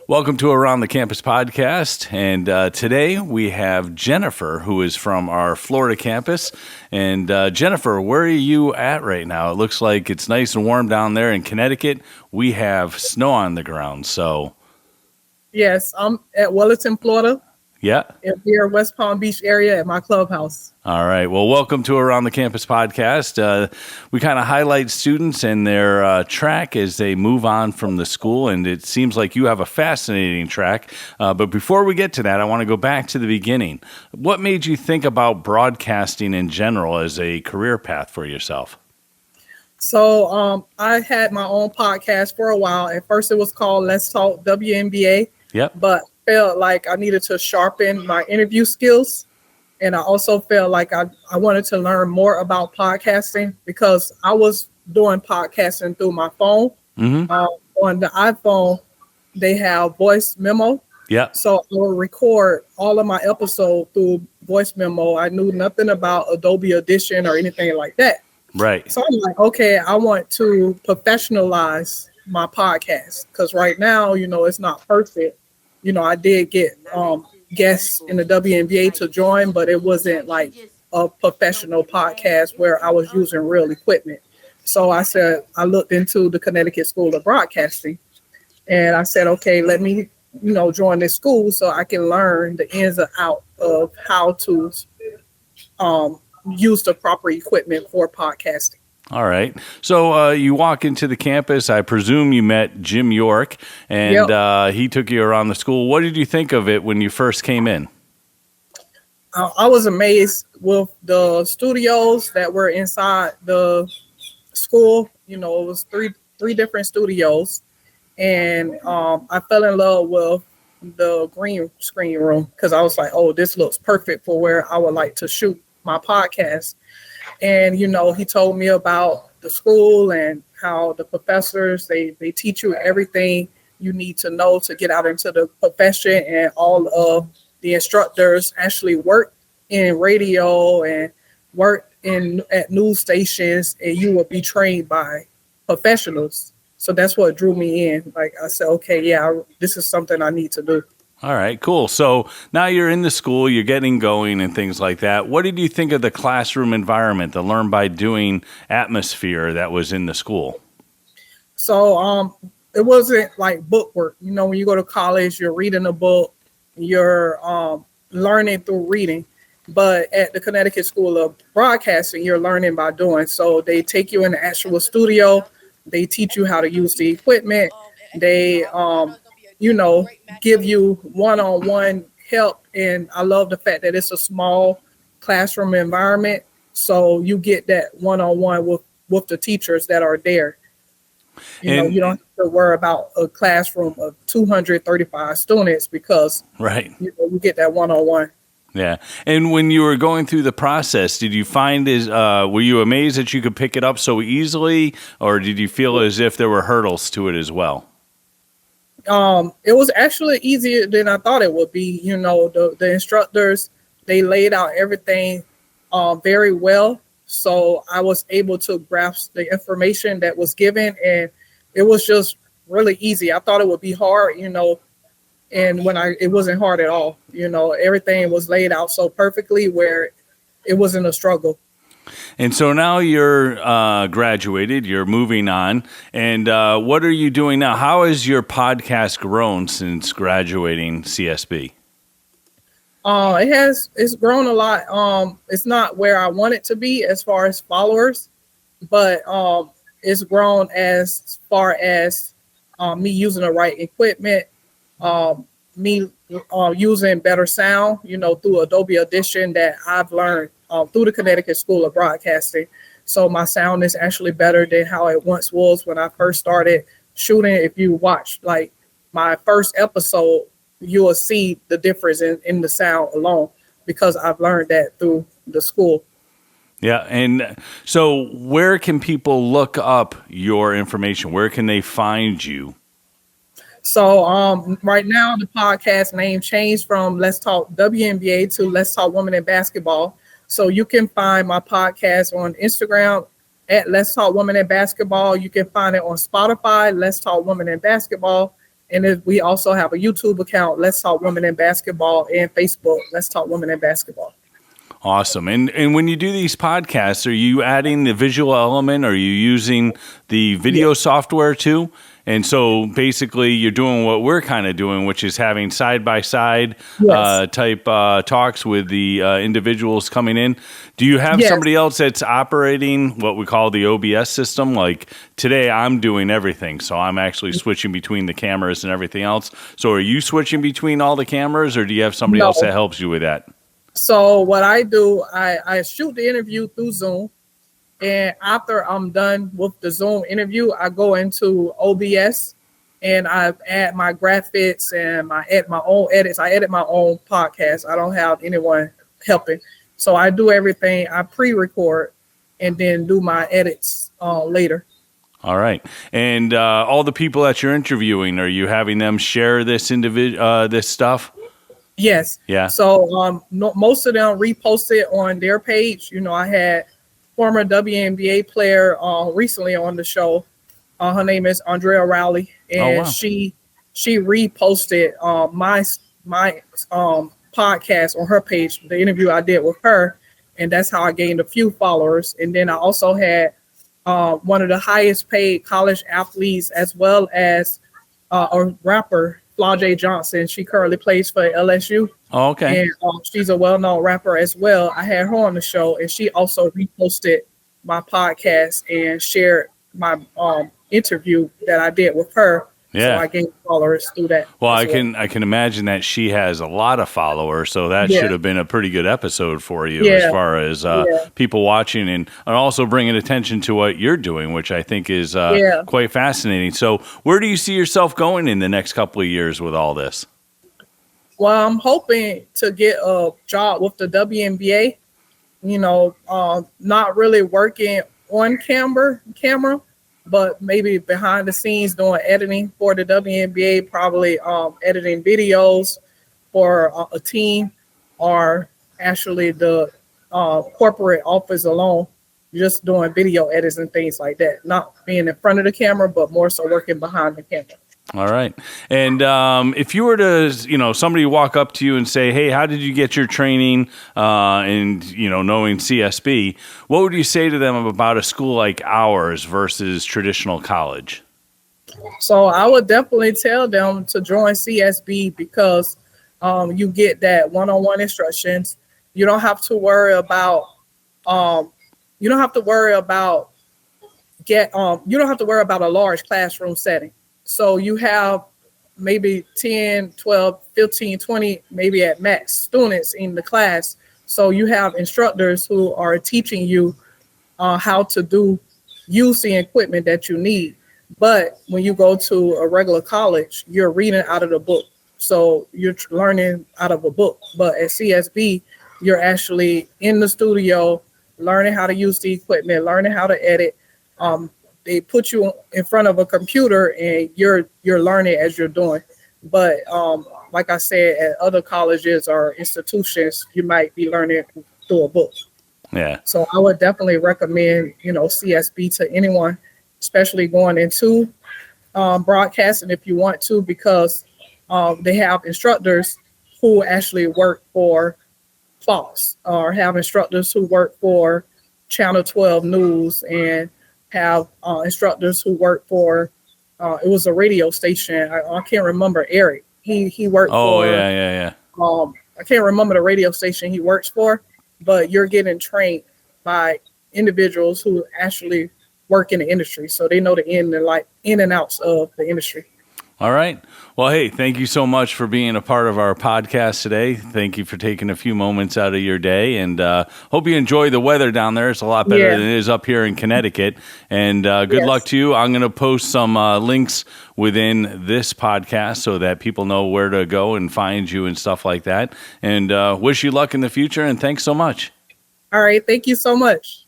Welcome to Around the Campus podcast. And today we have Jennifer, who is from our Florida campus. And Jennifer, where are you at right now? It looks like it's nice and warm down there in Connecticut. We have snow on the ground. So, Yes, I'm at Wellington, Florida, yeah. here in West Palm Beach area at my clubhouse. All right. Well, welcome to Around the Campus podcast. We kind of highlight students and their track as they move on from the school, and it seems like you have a fascinating track. But before we get to that, I want to go back to the beginning. What made you think about broadcasting in general as a career path for yourself? So I had my own podcast for a while. At first it was called Let's Talk WNBA, Yep. but felt like I needed to sharpen my interview skills. And I also felt like I wanted to learn more about podcasting because I was doing podcasting through my phone. Mm-hmm. On the iPhone, they have voice memo. Yeah. So I will record all of my episodes through voice memo. I knew nothing about Adobe Audition or anything like that. Right. So I'm like, okay, I want to professionalize my podcast because right now, it's not perfect. I did get guests in the WNBA to join, but it wasn't like a professional podcast where I was using real equipment. So I looked into the Connecticut School of Broadcasting, and I said, okay, let me, join this school so I can learn the ins and outs of how to use the proper equipment for podcasting. All right. So you walk into the campus. I presume you met Jim York, and Yep. He took you around the school. What did you think of it when you first came in? I was amazed with the studios that were inside the school. It was three different studios, and I fell in love with the green screen room because I was like, oh, this looks perfect for where I would like to shoot my podcast. And, he told me about the school and how the professors, they teach you everything you need to know to get out into the profession, and all of the instructors actually work in radio and work at news stations, and you will be trained by professionals. So that's what drew me in. Like I said, okay, yeah, this is something I need to do. All right, cool. So now you're in the school, you're getting going and things like that. What did you think of the classroom environment, the learn by doing atmosphere that was in the school? So it wasn't like book work. When you go to college, you're reading a book, you're learning through reading. But at the Connecticut School of Broadcasting, you're learning by doing. So they take you in the actual studio. They teach you how to use the equipment. They give you one-on-one help. And I love the fact that it's a small classroom environment. So you get that one-on-one with the teachers that are there. You don't have to worry about a classroom of 235 students because right. You get that one-on-one. Yeah. And when you were going through the process, did you find were you amazed that you could pick it up so easily, or did you feel as if there were hurdles to it as well? It was actually easier than I thought it would be. The instructors, they laid out everything very well. So I was able to grasp the information that was given, and it was just really easy. I thought it would be hard, and it wasn't hard at all. Everything was laid out so perfectly where it wasn't a struggle. And so now you're graduated, you're moving on, and what are you doing now? How has your podcast grown since graduating CSB? It's grown a lot. It's not where I want it to be as far as followers, but it's grown as far as me using the right equipment, me using better sound, through Adobe Audition that I've learned through the Connecticut School of Broadcasting. So my sound is actually better than how it once was when I first started shooting. If you watch like my first episode, you will see the difference in the sound alone because I've learned that through the school. Yeah. And so where can people look up your information? Where can they find you? So right now the podcast name changed from Let's Talk WNBA to Let's Talk Women in Basketball. So you can find my podcast on Instagram at Let's Talk Women in Basketball. You can find it on Spotify, Let's Talk Women in Basketball. And we also have a YouTube account, Let's Talk Women in Basketball, and Facebook, Let's Talk Women in Basketball. Awesome. And when you do these podcasts, are you adding the visual element? Are you using the video software too? And so basically you're doing what we're kind of doing, which is having side-by-side type talks with the individuals coming in. Do you have somebody else that's operating what we call the OBS system? Like today I'm doing everything, so I'm actually switching between the cameras and everything else. So are you switching between all the cameras, or do you have somebody else that helps you with that? So what I do, I shoot the interview through Zoom. And after I'm done with the Zoom interview, I go into OBS and I add my graphics and my own edits. I edit my own podcast. I don't have anyone helping. So I do everything. I pre-record and then do my edits later. All right. And all the people that you're interviewing, are you having them share this this stuff? Yes. Yeah. So most of them repost it on their page. You know, I had former WNBA player recently on the show. Her name is Andrea Rowley, and she reposted my podcast on her page, the interview I did with her, and that's how I gained a few followers. And then I also had one of the highest paid college athletes, as well as a rapper, Flau'jae Johnson. She currently plays for LSU. Oh, okay. And she's a well-known rapper as well. I had her on the show, and she also reposted my podcast and shared my interview that I did with her. Yeah. So I gained followers through that. Well, I can imagine that she has a lot of followers, so that should have been a pretty good episode for you as far as people watching and also bringing attention to what you're doing, which I think is quite fascinating. So where do you see yourself going in the next couple of years with all this? Well, I'm hoping to get a job with the WNBA, you know, not really working on camera, but maybe behind the scenes doing editing for the WNBA, probably editing videos for a team, or actually the corporate office alone, just doing video edits and things like that. Not being in front of the camera, but more so working behind the camera. All right. And if you were to, somebody walk up to you and say, hey, how did you get your training and, knowing CSB, what would you say to them about a school like ours versus traditional college? So I would definitely tell them to join CSB because you get that one-on-one instructions. You don't have to worry about a large classroom setting. So you have maybe 10, 12, 15, 20, maybe at max students in the class. So you have instructors who are teaching you how to use the equipment that you need. But when you go to a regular college, you're reading out of the book. So you're learning out of a book. But at CSB, you're actually in the studio, learning how to use the equipment, learning how to edit. They put you in front of a computer and you're learning as you're doing. But like I said, at other colleges or institutions, you might be learning through a book. Yeah. So I would definitely recommend, CSB to anyone, especially going into broadcasting if you want to, because they have instructors who actually work for Fox, or have instructors who work for Channel 12 News, and have instructors who work for it was a radio station. I can't remember Eric. He worked for I can't remember the radio station he works for, but you're getting trained by individuals who actually work in the industry, so they know the in and outs of the industry. All right. Well, hey, thank you so much for being a part of our podcast today. Thank you for taking a few moments out of your day, and hope you enjoy the weather down there. It's a lot better than it is up here in Connecticut. And good luck to you. I'm going to post some links within this podcast so that people know where to go and find you and stuff like that. And wish you luck in the future, and thanks so much. All right. Thank you so much.